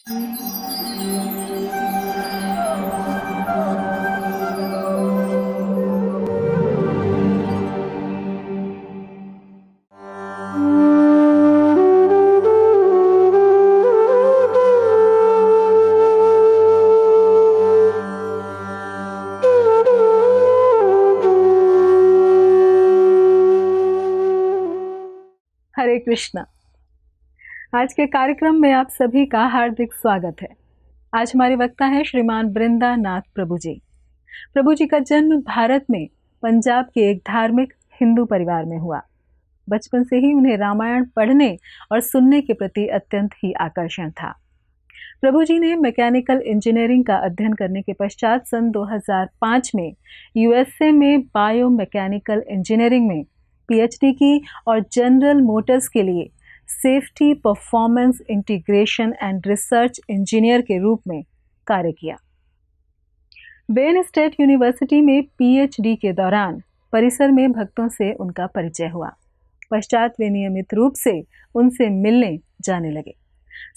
हरे कृष्णा। आज के कार्यक्रम में आप सभी का हार्दिक स्वागत है। आज हमारे वक्ता हैं श्रीमान वृंदा नाथ प्रभु जी। प्रभु जी का जन्म भारत में पंजाब के एक धार्मिक हिंदू परिवार में हुआ। बचपन से ही उन्हें रामायण पढ़ने और सुनने के प्रति अत्यंत ही आकर्षण था। प्रभु जी ने मैकेनिकल इंजीनियरिंग का अध्ययन करने के पश्चात सन 2005 में यूएसए में बायोमैकेनिकल इंजीनियरिंग में पीएचडी की और जनरल मोटर्स के लिए safety performance integration and research engineer के रूप में कार्य किया। वेन स्टेट यूनिवर्सिटी में पीएचडी के दौरान परिसर में भक्तों से उनका परिचय हुआ। पश्चात वे नियमित रूप से उनसे मिलने जाने लगे।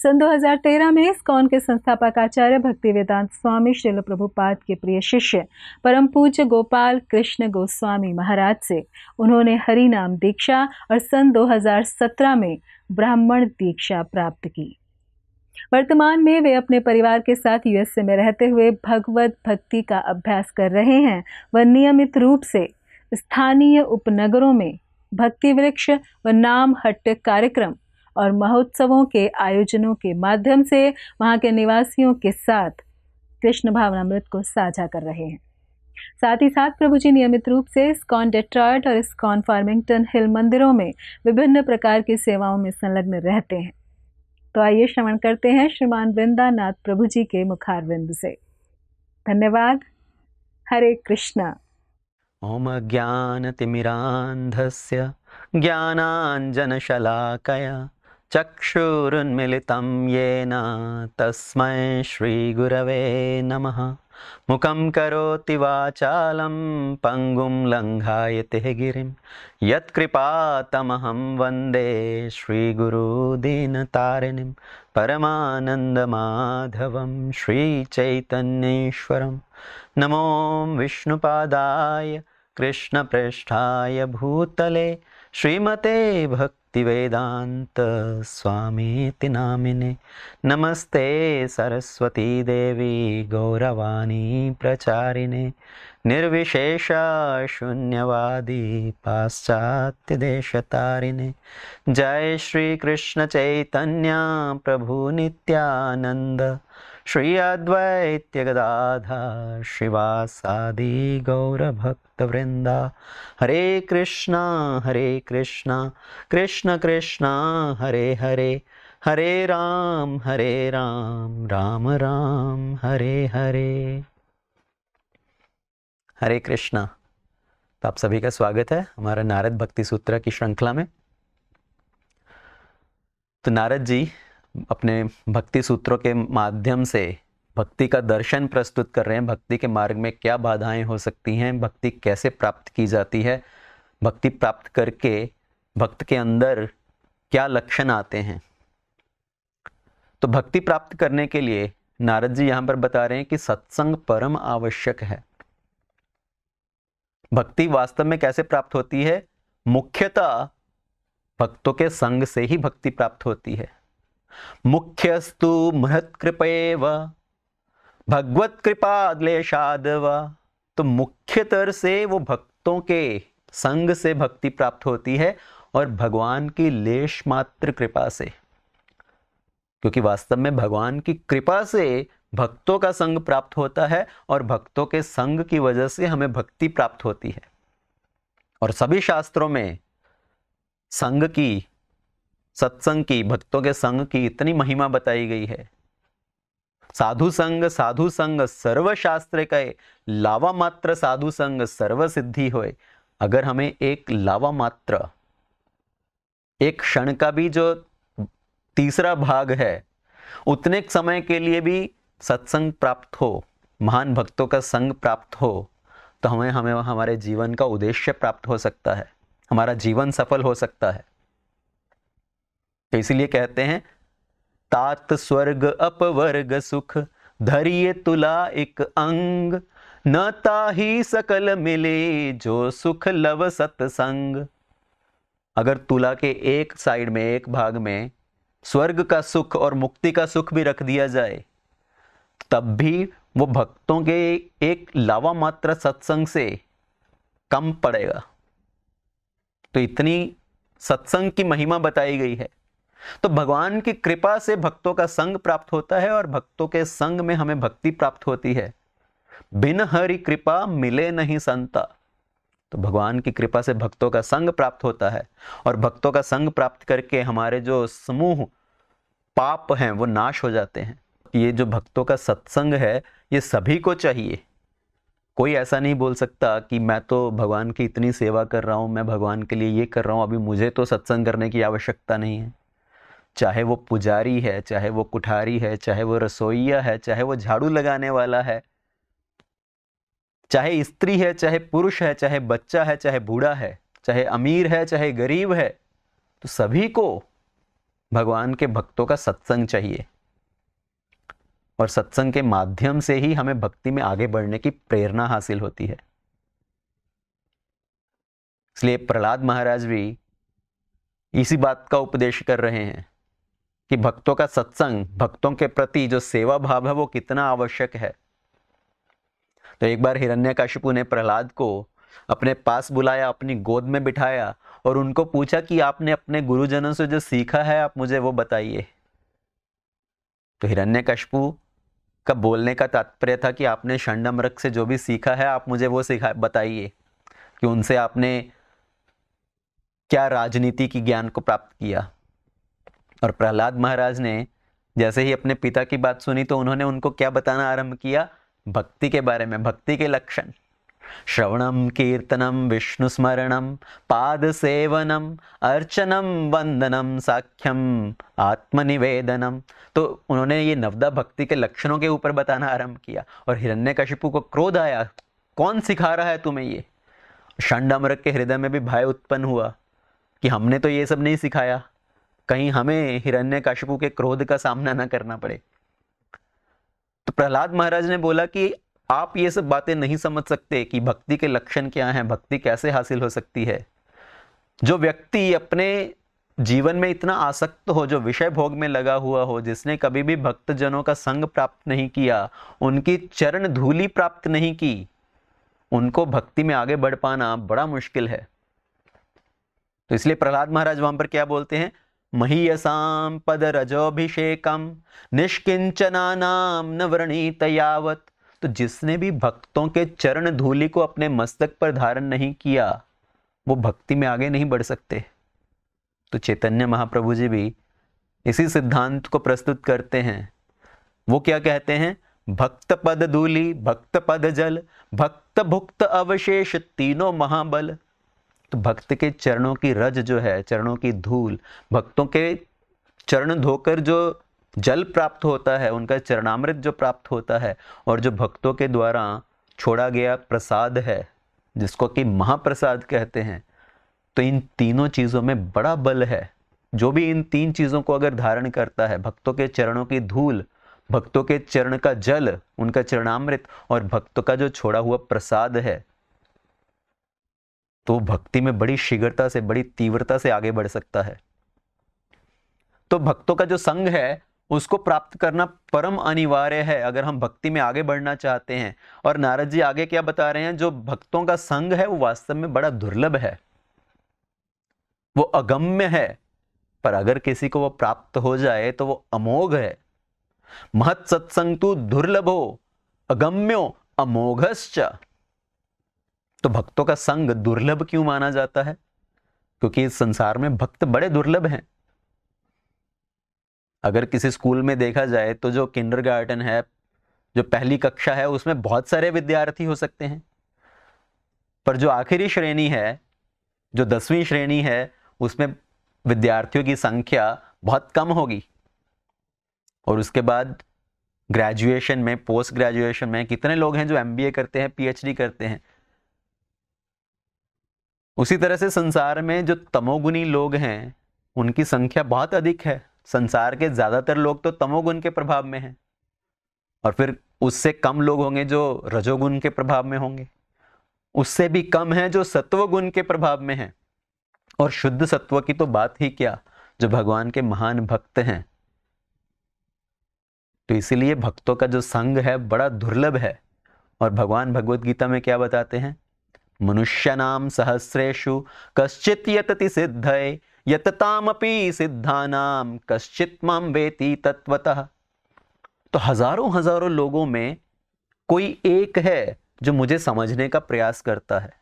सन 2013 में इस्कॉन के संस्थापक आचार्य भक्तिवेदांत स्वामी श्रील प्रभुपाद के प्रिय शिष्य परम पूज्य गोपाल कृष्ण गोस्वामी महाराज से उन्होंने हरि नाम दीक्षा और सन 2017 में ब्राह्मण दीक्षा प्राप्त की। वर्तमान में वे अपने परिवार के साथ यूएसए में रहते हुए भगवत भक्ति का अभ्यास कर रहे हैं। वह नियमित रूप से स्थानीय उपनगरों में भक्ति वृक्ष व नाम हट्ट कार्यक्रम और महोत्सवों के आयोजनों के माध्यम से वहां के निवासियों के साथ कृष्ण भावनामृत को साझा कर रहे हैं। साथ ही साथ प्रभु जी नियमित रूप से इस्कॉन डेट्रॉयट और इस्कॉन फार्मिंगटन हिल मंदिरों में विभिन्न प्रकार की सेवाओं में संलग्न रहते हैं। तो आइए श्रवण करते हैं श्रीमान वृंदा नाथ प्रभु जी के मुखारविंद से। धन्यवाद। हरे कृष्णा। ओम ज्ञानतिमिरान्धस्य ज्ञानाञ्जनशलाकया चक्षुरुन्मिलितं येन तस्मै श्रीगुरवे नमः। मुखं करोति वाचालं पङ्गुं लङ्घायते गिरिं यत्कृपातमहं वन्दे श्रीगुरुदीनतारिणीं परमानन्दमाधवं श्रीचैतन्येश्वरं। नमो विष्णुपादाय कृष्णप्रेष्ठाय भूतले श्रीमते भक्तिवेदांत स्वामीति नामिने। नमस्ते सरस्वती देवी गौरवाणी प्रचारिणे निर्विशेष शून्यवादी पाश्चात्य देशतारिणे। जय श्री कृष्ण चैतन्य प्रभु नित्यानंद श्री अद्वैत गदाधर श्रीवासादि गौर भक्त वृंदा। हरे कृष्णा कृष्ण कृष्ण हरे हरे, हरे राम राम राम हरे हरे। हरे कृष्णा। तो आप सभी का स्वागत है हमारा नारद भक्ति सूत्र की श्रृंखला में। तो नारद जी अपने भक्ति सूत्रों के माध्यम से भक्ति का दर्शन प्रस्तुत कर रहे हैं। भक्ति के मार्ग में क्या बाधाएं हो सकती हैं, भक्ति कैसे प्राप्त की जाती है, भक्ति प्राप्त करके भक्त के अंदर क्या लक्षण आते हैं। तो भक्ति प्राप्त करने के लिए नारद जी यहां पर बता रहे हैं कि सत्संग परम आवश्यक है। भक्ति वास्तव में कैसे प्राप्त होती है? मुख्यतः भक्तों के संग से ही भक्ति प्राप्त होती है। मुख्यस्तु महत्कृपेव भगवत कृपाद्लेशादव। तो मुख्यतर से वो भक्तों के संग से भक्ति प्राप्त होती है और भगवान की लेश मात्र कृपा से, क्योंकि वास्तव में भगवान की कृपा से भक्तों का संग प्राप्त होता है और भक्तों के संग की वजह से हमें भक्ति प्राप्त होती है। और सभी शास्त्रों में संग की, सत्संग की, भक्तों के संग की इतनी महिमा बताई गई है। साधु संग सर्वशास्त्र कहे, लावा मात्र साधु संग सर्व सिद्धि होए। अगर हमें एक लावा मात्र, एक क्षण का भी जो तीसरा भाग है, उतने समय के लिए भी सत्संग प्राप्त हो, महान भक्तों का संग प्राप्त हो, तो हमें हमारे जीवन का उद्देश्य प्राप्त हो सकता है, हमारा जीवन सफल हो सकता है। तो इसीलिए कहते हैं तात स्वर्ग अपवर्ग सुख, धरिए तुला एक अंग, न ताही सकल मिले, जो सुख लव सत्संग। अगर तुला के एक साइड में, एक भाग में स्वर्ग का सुख और मुक्ति का सुख भी रख दिया जाए, तब भी वो भक्तों के एक लावा मात्र सत्संग से कम पड़ेगा। तो इतनी सत्संग की महिमा बताई गई है। तो भगवान की कृपा से भक्तों का संग प्राप्त होता है और भक्तों के संग में हमें भक्ति प्राप्त होती है। बिन हरि कृपा मिले नहीं संता। तो भगवान की कृपा से भक्तों का संग प्राप्त होता है और भक्तों का संग प्राप्त करके हमारे जो समूह पाप हैं वो नाश हो जाते हैं। ये जो भक्तों का सत्संग है ये सभी को चाहिए। कोई ऐसा नहीं बोल सकता कि मैं तो भगवान की इतनी सेवा कर रहा हूँ, मैं भगवान के लिए ये कर रहा हूँ, अभी मुझे तो सत्संग करने की आवश्यकता नहीं है। चाहे वो पुजारी है, चाहे वो कुठारी है, चाहे वो रसोइया है, चाहे वो झाड़ू लगाने वाला है, चाहे स्त्री है, चाहे पुरुष है, चाहे बच्चा है, चाहे बूढ़ा है, चाहे अमीर है, चाहे गरीब है, तो सभी को भगवान के भक्तों का सत्संग चाहिए। और सत्संग के माध्यम से ही हमें भक्ति में आगे बढ़ने की प्रेरणा हासिल होती है। इसलिए प्रहलाद महाराज भी इसी बात का उपदेश कर रहे हैं कि भक्तों का सत्संग, भक्तों के प्रति जो सेवा भाव है वो कितना आवश्यक है। तो एक बार हिरण्यकशिपु ने प्रहलाद को अपने पास बुलाया, अपनी गोद में बिठाया और उनको पूछा कि आपने अपने गुरुजनों से जो सीखा है आप मुझे वो बताइए। तो हिरण्यकशिपु का बोलने का तात्पर्य था कि आपने षंडमृग से जो भी सीखा है आप मुझे वो बताइए कि उनसे आपने क्या राजनीति की ज्ञान को प्राप्त किया। और प्रहलाद महाराज ने जैसे ही अपने पिता की बात सुनी तो उन्होंने उनको क्या बताना आरंभ किया? भक्ति के बारे में, भक्ति के लक्षण। श्रवणम कीर्तनम विष्णु स्मरणम पाद सेवनम अर्चनम वंदनम साख्यम आत्मनिवेदनम। तो उन्होंने ये नवदा भक्ति के लक्षणों के ऊपर बताना आरंभ किया। और हिरण्यकशिपु को क्रोध आया, कौन सिखा रहा है तुम्हें ये? षंडमृग के हृदय में भी भय उत्पन्न हुआ कि हमने तो ये सब नहीं सिखाया, कहीं हमें हिरण्यकशिपु के क्रोध का सामना न करना पड़े। तो प्रहलाद महाराज ने बोला कि आप ये सब बातें नहीं समझ सकते कि भक्ति के लक्षण क्या हैं, भक्ति कैसे हासिल हो सकती है। जो व्यक्ति अपने जीवन में इतना आसक्त हो, जो विषय भोग में लगा हुआ हो, जिसने कभी भी भक्तजनों का संग प्राप्त नहीं किया, उनकी चरण धूलि प्राप्त नहीं की, उनको भक्ति में आगे बढ़ पाना बड़ा मुश्किल है। तो इसलिए प्रहलाद महाराज वहां पर क्या बोलते हैं? महीयसाम पद रजोभिषेकम निष्किंचनानाम न व्रणीत यावत। तो जिसने भी भक्तों के चरण धूलि को अपने मस्तक पर धारण नहीं किया वो भक्ति में आगे नहीं बढ़ सकते। तो चैतन्य महाप्रभु जी भी इसी सिद्धांत को प्रस्तुत करते हैं। वो क्या कहते हैं? भक्त पद धूलि, भक्त पद जल, भक्त भुक्त अवशेष, तीनों महाबल। तो भक्त के चरणों की रज जो है, चरणों की धूल, भक्तों के चरण धोकर जो जल प्राप्त होता है, उनका चरणामृत जो प्राप्त होता है, और जो भक्तों के द्वारा छोड़ा गया प्रसाद है जिसको कि महाप्रसाद कहते हैं, तो इन तीनों चीजों में बड़ा बल है। जो भी इन तीन चीजों को अगर धारण करता है, भक्तों के चरणों की धूल, भक्तों के चरण का जल, उनका चरणामृत और भक्तों का जो छोड़ा हुआ प्रसाद है, तो भक्ति में बड़ी शीघ्रता से, बड़ी तीव्रता से आगे बढ़ सकता है। तो भक्तों का जो संग है उसको प्राप्त करना परम अनिवार्य है अगर हम भक्ति में आगे बढ़ना चाहते हैं। और नारद जी आगे क्या बता रहे हैं? जो भक्तों का संग है वो वास्तव में बड़ा दुर्लभ है, वो अगम्य है, पर अगर किसी को वो प्राप्त हो जाए तो वो अमोघ है। महत् सत्संग तु दुर्लभो अगम्यो अमोघश्च। तो भक्तों का संग दुर्लभ क्यों माना जाता है? क्योंकि इस संसार में भक्त बड़े दुर्लभ हैं। अगर किसी स्कूल में देखा जाए तो जो किंडरगार्टन है, जो पहली कक्षा है, उसमें बहुत सारे विद्यार्थी हो सकते हैं, पर जो आखिरी श्रेणी है, जो 10वीं श्रेणी है, उसमें विद्यार्थियों की संख्या बहुत कम होगी। और उसके बाद ग्रेजुएशन में, पोस्ट ग्रेजुएशन में कितने लोग हैं जो MBA करते हैं, PhD करते हैं। उसी तरह से संसार में जो तमोगुनी लोग हैं उनकी संख्या बहुत अधिक है। संसार के ज्यादातर लोग तो तमोगुण के प्रभाव में हैं, और फिर उससे कम लोग होंगे जो रजोगुण के प्रभाव में होंगे, उससे भी कम है जो सत्वगुण के प्रभाव में है, और शुद्ध सत्व की तो बात ही क्या, जो भगवान के महान भक्त हैं। तो इसीलिए भक्तों का जो संग है बड़ा दुर्लभ है। और भगवान भगवत गीता में क्या बताते हैं, मनुष्यानाम सहस्रेषु कश्चित् यतति सिद्धये यततामपि सिद्धानाम कश्चित् मां वेति तत्वतः। तो हजारों हजारों लोगों में कोई एक है जो मुझे समझने का प्रयास करता है,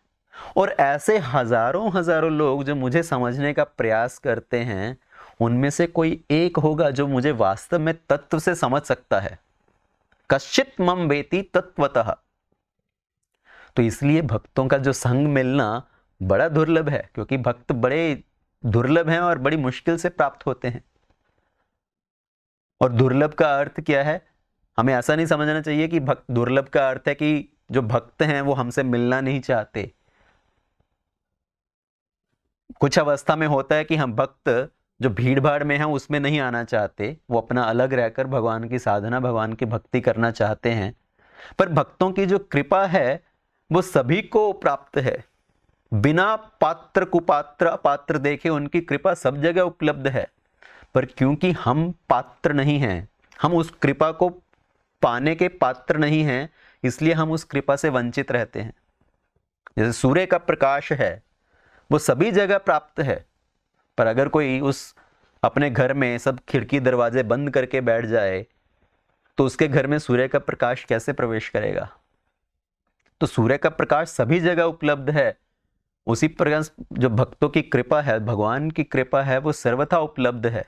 और ऐसे हजारों हजारों लोग जो मुझे समझने का प्रयास करते हैं, उनमें से कोई एक होगा जो मुझे वास्तव में तत्व से समझ सकता है। कश्चित् मम वेति तत्वतः। तो इसलिए भक्तों का जो संग मिलना बड़ा दुर्लभ है, क्योंकि भक्त बड़े दुर्लभ हैं और बड़ी मुश्किल से प्राप्त होते हैं। और दुर्लभ का अर्थ क्या है, हमें ऐसा नहीं समझना चाहिए कि भक्त दुर्लभ का अर्थ है कि जो भक्त हैं वो हमसे मिलना नहीं चाहते। कुछ अवस्था में होता है कि हम भक्त जो भीड़ भाड़ में हैं उसमें नहीं आना चाहते, वो अपना अलग रहकर भगवान की साधना, भगवान की भक्ति करना चाहते हैं। पर भक्तों की जो कृपा है वो सभी को प्राप्त है, बिना पात्र कुपात्र अपात्र देखे उनकी कृपा सब जगह उपलब्ध है। पर क्योंकि हम पात्र नहीं हैं, हम उस कृपा को पाने के पात्र नहीं हैं, इसलिए हम उस कृपा से वंचित रहते हैं। जैसे सूर्य का प्रकाश है वो सभी जगह प्राप्त है, पर अगर कोई उस अपने घर में सब खिड़की दरवाजे बंद करके बैठ जाए तो उसके घर में सूर्य का प्रकाश कैसे प्रवेश करेगा। तो सूर्य का प्रकाश सभी जगह उपलब्ध है। उसी प्रकार जो भक्तों की कृपा है, भगवान की कृपा है, वो सर्वथा उपलब्ध है।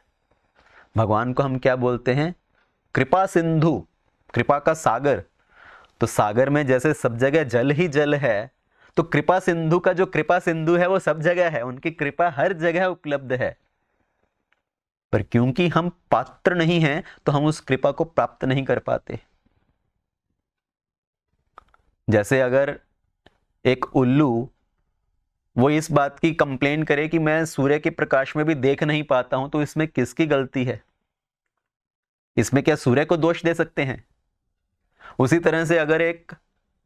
भगवान को हम क्या बोलते हैं, कृपा सिंधु, कृपा का सागर। तो सागर में जैसे सब जगह जल ही जल है, तो कृपा सिंधु का जो कृपा सिंधु है वो सब जगह है, उनकी कृपा हर जगह उपलब्ध है। पर क्योंकि हम पात्र नहीं हैं तो हम उस कृपा को प्राप्त नहीं कर पाते। जैसे अगर एक उल्लू वो इस बात की कंप्लेन करे कि मैं सूर्य के प्रकाश में भी देख नहीं पाता हूं, तो इसमें किसकी गलती है? इसमें क्या सूर्य को दोष दे सकते हैं? उसी तरह से अगर एक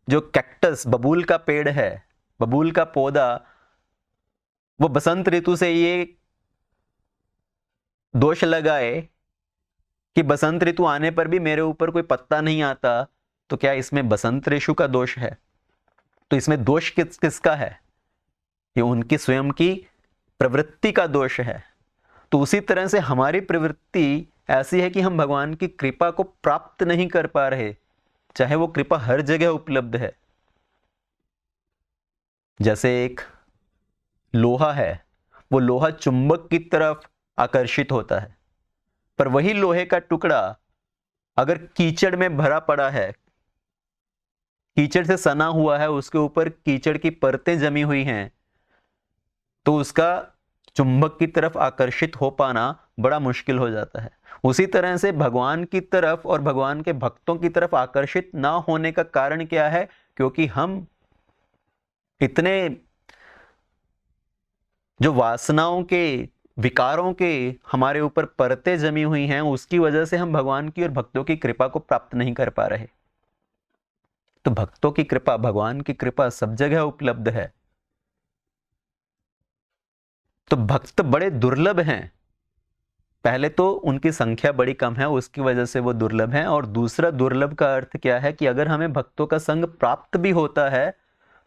जो कैक्टस, बबूल का पेड़ है, बबूल का पौधा, वो बसंत ऋतु से ये दोष लगाए कि बसंत ऋतु आने पर भी मेरे ऊपर कोई पत्ता नहीं आता, तो क्या इसमें बसंत ऋतु का दोष है? तो इसमें दोष किसका है? ये उनकी स्वयं की प्रवृत्ति का दोष है। तो उसी तरह से हमारी प्रवृत्ति ऐसी है कि हम भगवान की कृपा को प्राप्त नहीं कर पा रहे, चाहे वो कृपा हर जगह उपलब्ध है। जैसे एक लोहा है, वो लोहा चुंबक की तरफ आकर्षित होता है, पर वही लोहे का टुकड़ा अगर कीचड़ में भरा पड़ा है, कीचड़ से सना हुआ है, उसके ऊपर कीचड़ की परतें जमी हुई हैं, तो उसका चुंबक की तरफ आकर्षित हो पाना बड़ा मुश्किल हो जाता है। उसी तरह से भगवान की तरफ और भगवान के भक्तों की तरफ आकर्षित ना होने का कारण क्या है? क्योंकि हम इतने जो वासनाओं के, विकारों के हमारे ऊपर परतें जमी हुई हैं, उसकी वजह से हम भगवान की और भक्तों की कृपा को प्राप्त नहीं कर पा रहे। तो भक्तों की कृपा, भगवान की कृपा सब जगह उपलब्ध है। तो भक्त बड़े दुर्लभ हैं। पहले तो उनकी संख्या बड़ी कम है, उसकी वजह से वो दुर्लभ हैं। और दूसरा दुर्लभ का अर्थ क्या है कि अगर हमें भक्तों का संग प्राप्त भी होता है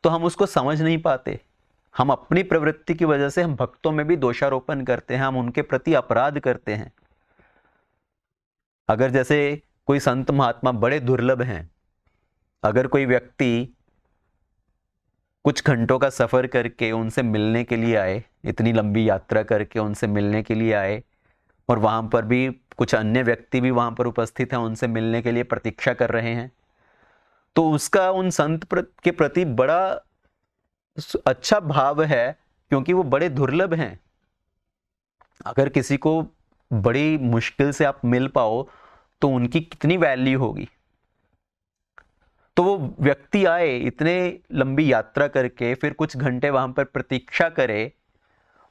तो हम उसको समझ नहीं पाते। हम अपनी प्रवृत्ति की वजह से हम भक्तों में भी दोषारोपण करते हैं, हम उनके प्रति अपराध करते हैं। अगर जैसे कोई संत महात्मा बड़े दुर्लभ हैं, अगर कोई व्यक्ति कुछ घंटों का सफर करके उनसे मिलने के लिए आए, इतनी लंबी यात्रा करके उनसे मिलने के लिए आए, और वहां पर भी कुछ अन्य व्यक्ति भी वहां पर उपस्थित हैं, उनसे मिलने के लिए प्रतीक्षा कर रहे हैं, तो उसका उन संत के प्रति बड़ा अच्छा भाव है, क्योंकि वो बड़े दुर्लभ हैं। अगर किसी को बड़ी मुश्किल से आप मिल पाओ तो उनकी कितनी वैल्यू होगी। तो वो व्यक्ति आए, इतने लंबी यात्रा करके, फिर कुछ घंटे वहां पर प्रतीक्षा करे,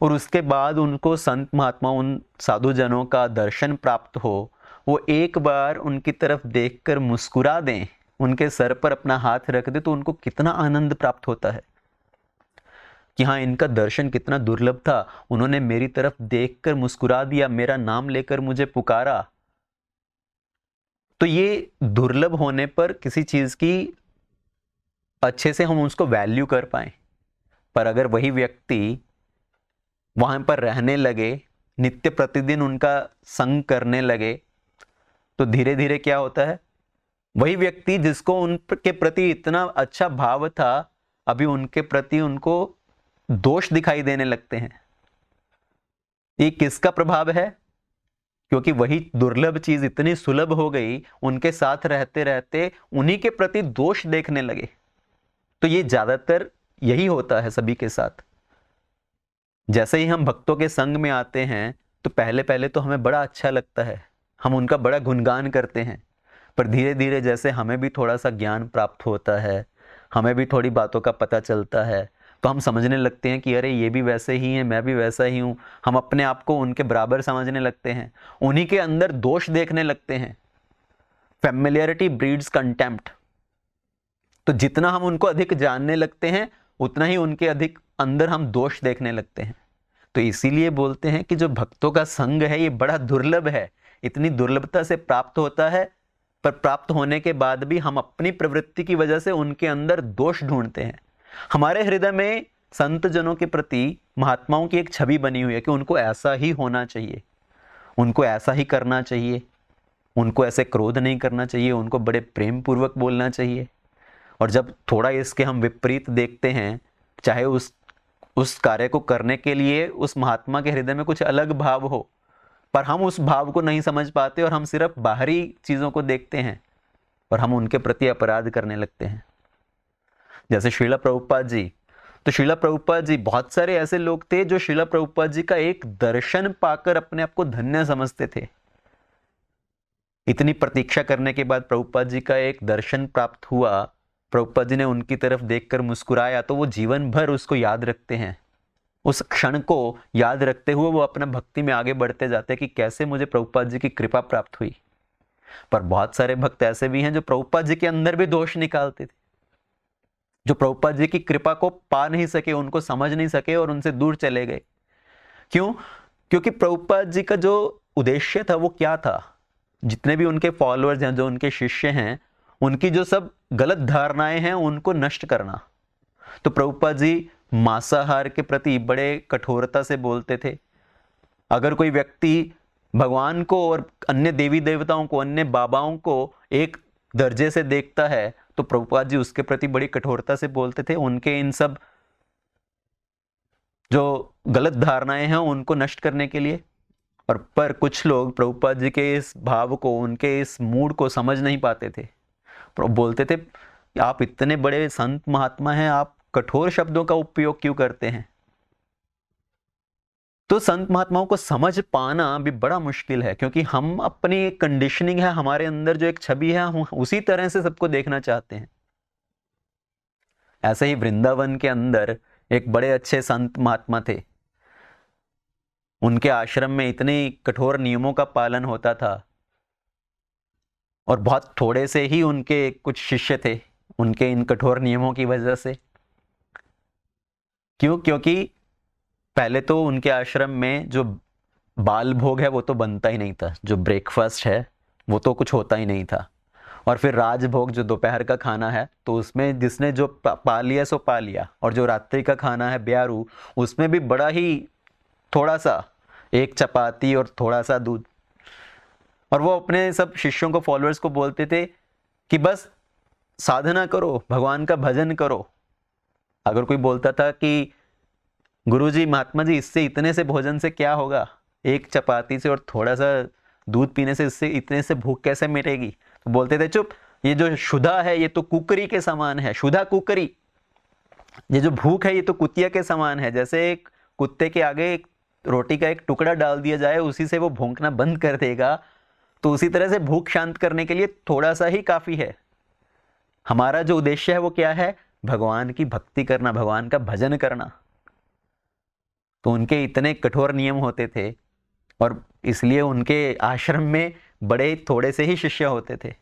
और उसके बाद उनको संत महात्मा उन साधु जनों का दर्शन प्राप्त हो, वो एक बार उनकी तरफ देखकर मुस्कुरा दें, उनके सर पर अपना हाथ रख दे, तो उनको कितना आनंद प्राप्त होता है कि हाँ, इनका दर्शन कितना दुर्लभ था, उन्होंने मेरी तरफ देखकर मुस्कुरा दिया, मेरा नाम लेकर मुझे पुकारा। तो ये दुर्लभ होने पर किसी चीज की अच्छे से हम उसको वैल्यू कर पाए। पर अगर वही व्यक्ति वहां पर रहने लगे, नित्य प्रतिदिन उनका संग करने लगे, तो धीरे धीरे क्या होता है, वही व्यक्ति जिसको उनके प्रति इतना अच्छा भाव था, अभी उनके प्रति उनको दोष दिखाई देने लगते हैं। ये किसका प्रभाव है? क्योंकि वही दुर्लभ चीज इतनी सुलभ हो गई, उनके साथ रहते रहते उन्हीं के प्रति दोष देखने लगे। तो ये ज्यादातर यही होता है सभी के साथ। जैसे ही हम भक्तों के संग में आते हैं तो पहले पहले तो हमें बड़ा अच्छा लगता है, हम उनका बड़ा गुणगान करते हैं, पर धीरे धीरे जैसे हमें भी थोड़ा सा ज्ञान प्राप्त होता है, हमें भी थोड़ी बातों का पता चलता है, तो हम समझने लगते हैं कि अरे ये भी वैसे ही है, मैं भी वैसा ही हूँ। हम अपने आप को उनके बराबर समझने लगते हैं, उन्हीं के अंदर दोष देखने लगते हैं। Familiarity breeds contempt. तो जितना हम उनको अधिक जानने लगते हैं, उतना ही उनके अधिक अंदर हम दोष देखने लगते हैं। तो इसीलिए बोलते हैं कि जो भक्तों का संग है ये बड़ा दुर्लभ है, इतनी दुर्लभता से प्राप्त होता है, पर प्राप्त होने के बाद भी हम अपनी प्रवृत्ति की वजह से उनके अंदर दोष ढूंढते हैं। हमारे हृदय में संत जनों के प्रति महात्माओं की एक छवि बनी हुई है कि उनको ऐसा ही होना चाहिए, उनको ऐसा ही करना चाहिए, उनको ऐसे क्रोध नहीं करना चाहिए, उनको बड़े प्रेम पूर्वक बोलना चाहिए। और जब थोड़ा इसके हम विपरीत देखते हैं, चाहे उस कार्य को करने के लिए उस महात्मा के हृदय में कुछ अलग भाव हो, पर हम उस भाव को नहीं समझ पाते और हम सिर्फ बाहरी चीजों को देखते हैं और हम उनके प्रति अपराध करने लगते हैं। जैसे श्रीला प्रभुपाद जी, तो श्रीला प्रभुपाद जी, बहुत सारे ऐसे लोग थे जो श्रीला प्रभुपाद जी का एक दर्शन पाकर अपने आप को धन्य समझते थे। इतनी प्रतीक्षा करने के बाद प्रभुपाद जी का एक दर्शन प्राप्त हुआ, प्रभुपाद जी ने उनकी तरफ देखकर मुस्कुराया, तो वो जीवन भर उसको याद रखते हैं। उस क्षण को याद रखते हुए वो अपना भक्ति में आगे बढ़ते जाते हैं कि कैसे मुझे प्रभुपाद जी की कृपा प्राप्त हुई। पर बहुत सारे भक्त ऐसे भी हैं जो प्रभुपाद जी के अंदर भी दोष निकालते थे, जो प्रभुपाद जी की कृपा को पा नहीं सके, उनको समझ नहीं सके और उनसे दूर चले गए। क्यों? क्योंकि प्रभुपाद जी का जो उद्देश्य था वो क्या था? जितने भी उनके फॉलोअर्स हैं, जो उनके शिष्य हैं, उनकी जो सब गलत धारणाएं हैं उनको नष्ट करना। तो प्रभुपाद जी मांसाहार के प्रति बड़े कठोरता से बोलते थे। अगर कोई व्यक्ति भगवान को और अन्य देवी देवताओं को, अन्य बाबाओं को एक दर्जे से देखता है, तो प्रभुपाद जी उसके प्रति बड़ी कठोरता से बोलते थे, उनके इन सब जो गलत धारणाएं हैं उनको नष्ट करने के लिए। और पर कुछ लोग प्रभुपाद जी के इस भाव को, उनके इस मूड को समझ नहीं पाते थे। बोलते थे आप इतने बड़े संत महात्मा हैं, आप कठोर शब्दों का उपयोग क्यों करते हैं? तो संत महात्माओं को समझ पाना भी बड़ा मुश्किल है, क्योंकि हम अपनी एक कंडीशनिंग है, हमारे अंदर जो एक छवि है, हम उसी तरह से सबको देखना चाहते हैं। ऐसे ही वृंदावन के अंदर एक बड़े अच्छे संत महात्मा थे। उनके आश्रम में इतने कठोर नियमों का पालन होता था और बहुत थोड़े से ही उनके कुछ शिष्य थे उनके इन कठोर नियमों की वजह से। क्यों? क्योंकि पहले तो उनके आश्रम में जो बाल भोग है वो तो बनता ही नहीं था, जो ब्रेकफास्ट है वो तो कुछ होता ही नहीं था, और फिर राजभोग जो दोपहर का खाना है, तो उसमें जिसने जो पा लिया सो पा लिया, और जो रात्रि का खाना है ब्यारू, उसमें भी बड़ा ही थोड़ा सा, एक चपाती और थोड़ा सा दूध। और वो अपने सब शिष्यों को, फॉलोअर्स को बोलते थे कि बस साधना करो, भगवान का भजन करो। अगर कोई बोलता था कि गुरुजी, महात्मा जी, इससे इतने से भोजन से क्या होगा, एक चपाती से और थोड़ा सा दूध पीने से इससे इतने से भूख कैसे मिटेगी? तो बोलते थे चुप, ये जो शुदा है ये तो कुकरी के समान है, शुदा कुकरी। ये जो भूख है ये तो कुतिया के समान है। जैसे एक कुत्ते के आगे एक रोटी का एक टुकड़ा डाल दिया जाए, उसी से वो भौंकना बंद कर देगा, तो उसी तरह से भूख शांत करने के लिए थोड़ा सा ही काफी है। हमारा जो उद्देश्य है वो क्या है? भगवान की भक्ति करना, भगवान का भजन करना। तो उनके इतने कठोर नियम होते थे और इसलिए उनके आश्रम में बड़े थोड़े से ही शिष्य होते थे।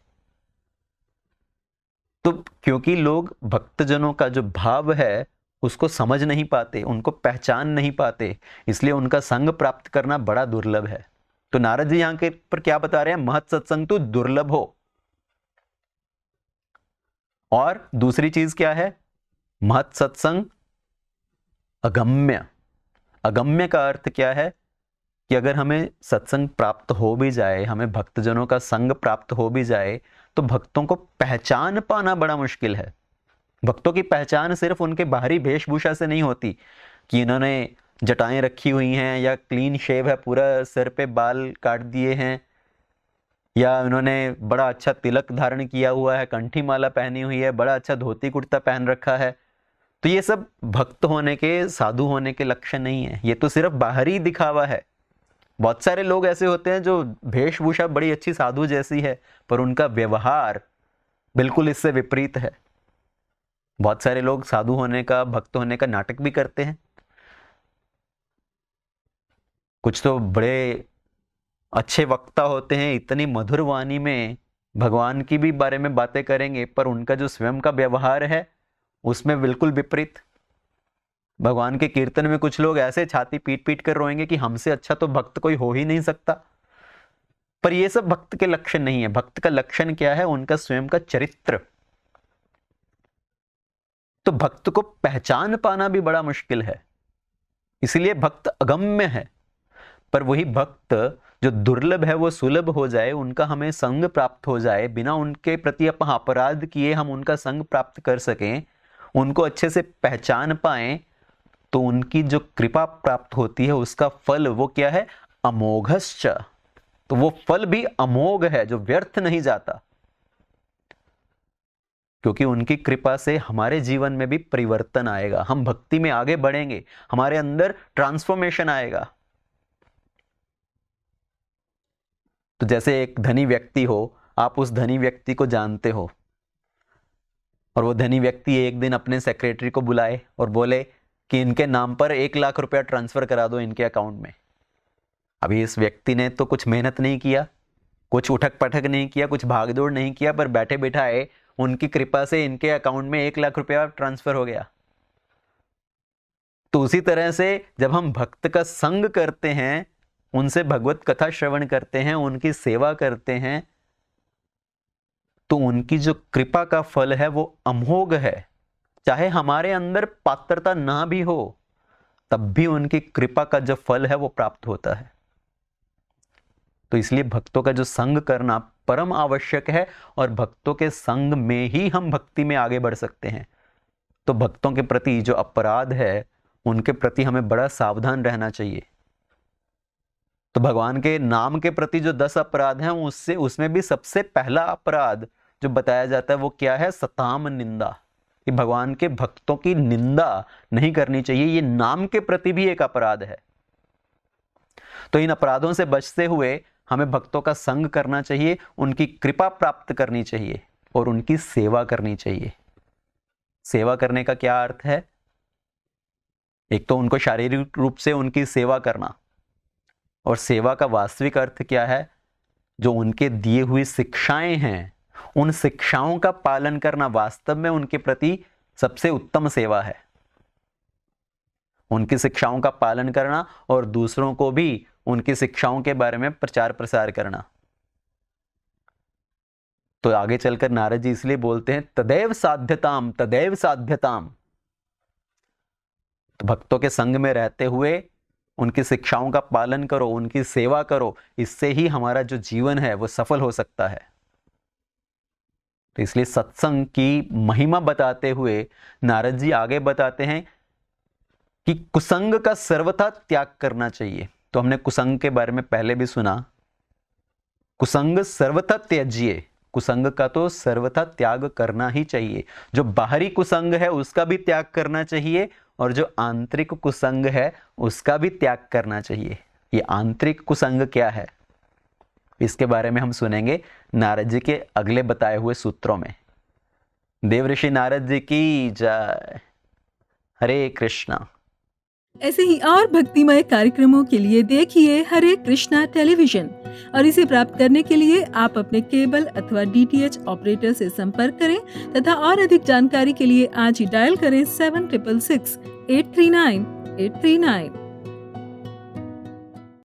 तो क्योंकि लोग भक्तजनों का जो भाव है उसको समझ नहीं पाते, उनको पहचान नहीं पाते, इसलिए उनका संग प्राप्त करना बड़ा दुर्लभ है। तो नारद जी यहां के पर क्या बता रहे हैं? महत सत्संग तो दुर्लभ हो। और दूसरी चीज क्या है? महत सत्संग अगम्य। अगम्य का अर्थ क्या है कि अगर हमें सत्संग प्राप्त हो भी जाए, हमें भक्तजनों का संग प्राप्त हो भी जाए, तो भक्तों को पहचान पाना बड़ा मुश्किल है। भक्तों की पहचान सिर्फ उनके बाहरी वेशभूषा से नहीं होती कि इन्होंने जटाएं रखी हुई हैं या क्लीन शेव है, पूरा सिर पे बाल काट दिए हैं, या इन्होंने बड़ा अच्छा तिलक धारण किया हुआ है, कंठी माला पहनी हुई है, बड़ा अच्छा धोती कुर्ता पहन रखा है। तो ये सब भक्त होने के, साधु होने के लक्षण नहीं है, ये तो सिर्फ बाहरी दिखावा है। बहुत सारे लोग ऐसे होते हैं जो वेशभूषा बड़ी अच्छी साधु जैसी है, पर उनका व्यवहार बिल्कुल इससे विपरीत है। बहुत सारे लोग साधु होने का, भक्त होने का नाटक भी करते हैं। कुछ तो बड़े अच्छे वक्ता होते हैं, इतनी मधुर वाणी में भगवान की भी बारे में बातें करेंगे, पर उनका जो स्वयं का व्यवहार है उसमें बिल्कुल विपरीत। भगवान के कीर्तन में कुछ लोग ऐसे छाती पीट पीट कर रोएंगे कि हमसे अच्छा तो भक्त कोई हो ही नहीं सकता। पर ये सब भक्त के लक्षण नहीं है। भक्त का लक्षण क्या है? उनका स्वयं का चरित्र। तो भक्त को पहचान पाना भी बड़ा मुश्किल है, इसलिए भक्त अगम्य है। पर वही भक्त जो दुर्लभ है वो सुलभ हो जाए, उनका हमें संग प्राप्त हो जाए, बिना उनके प्रति अपना अपराध किए हम उनका संग प्राप्त कर सकें, उनको अच्छे से पहचान पाएं, तो उनकी जो कृपा प्राप्त होती है उसका फल वो क्या है? अमोघश्च। तो वो फल भी अमोघ है, जो व्यर्थ नहीं जाता, क्योंकि उनकी कृपा से हमारे जीवन में भी परिवर्तन आएगा, हम भक्ति में आगे बढ़ेंगे, हमारे अंदर ट्रांसफॉर्मेशन आएगा। तो जैसे एक धनी व्यक्ति हो, आप उस धनी व्यक्ति को जानते हो, और वो धनी व्यक्ति एक दिन अपने सेक्रेटरी को बुलाए और बोले कि इनके नाम पर 1 लाख रुपया ट्रांसफर करा दो इनके अकाउंट में। अभी इस व्यक्ति ने तो कुछ मेहनत नहीं किया, कुछ उठक पटक नहीं किया, कुछ भागदौड़ नहीं किया, पर बैठे बैठाए उनकी कृपा से इनके अकाउंट में 1 लाख रुपया ट्रांसफर हो गया। तो उसी तरह से जब हम भक्त का संग करते हैं, उनसे भगवत कथा श्रवण करते हैं, उनकी सेवा करते हैं, तो उनकी जो कृपा का फल है वो अमोघ है। चाहे हमारे अंदर पात्रता ना भी हो, तब भी उनकी कृपा का जो फल है वो प्राप्त होता है। तो इसलिए भक्तों का जो संग करना परम आवश्यक है, और भक्तों के संग में ही हम भक्ति में आगे बढ़ सकते हैं। तो भक्तों के प्रति जो अपराध है, उनके प्रति हमें बड़ा सावधान रहना चाहिए। तो भगवान के नाम के प्रति जो 10 अपराध हैं, उसमें भी सबसे पहला अपराध जो बताया जाता है वो क्या है? सताम निंदा। कि भगवान के भक्तों की निंदा नहीं करनी चाहिए, ये नाम के प्रति भी एक अपराध है। तो इन अपराधों से बचते हुए हमें भक्तों का संग करना चाहिए, उनकी कृपा प्राप्त करनी चाहिए और उनकी सेवा करनी चाहिए। सेवा करने का क्या अर्थ है? एक तो उनको शारीरिक रूप से उनकी सेवा करना, और सेवा का वास्तविक अर्थ क्या है? जो उनके दिए हुई शिक्षाएं हैं, उन शिक्षाओं का पालन करना वास्तव में उनके प्रति सबसे उत्तम सेवा है। उनकी शिक्षाओं का पालन करना और दूसरों को भी उनकी शिक्षाओं के बारे में प्रचार प्रसार करना। तो आगे चलकर नारद जी इसलिए बोलते हैं तदैव साध्यताम, तदैव साध्यताम। तो भक्तों के संग में रहते हुए उनकी शिक्षाओं का पालन करो, उनकी सेवा करो, इससे ही हमारा जो जीवन है वो सफल हो सकता है। तो इसलिए सत्संग की महिमा बताते हुए नारद जी आगे बताते हैं कि कुसंग का सर्वथा त्याग करना चाहिए। तो हमने कुसंग के बारे में पहले भी सुना, कुसंग सर्वथा त्याज्य। कुसंग का तो सर्वथा त्याग करना ही चाहिए। जो बाहरी कुसंग है उसका भी त्याग करना चाहिए, और जो आंतरिक कुसंग है उसका भी त्याग करना चाहिए। ये आंतरिक कुसंग क्या है, इसके बारे में हम सुनेंगे नारद जी के अगले बताए हुए सूत्रों में। देव ऋषि नारद जी की जय। हरे कृष्णा। ऐसे ही और भक्तिमय कार्यक्रमों के लिए देखिए हरे कृष्णा टेलीविजन और इसे प्राप्त करने के लिए आप अपने केबल अथवा DTH ऑपरेटर से संपर्क करें तथा और अधिक जानकारी के लिए आज ही डायल करें 7666 839 839।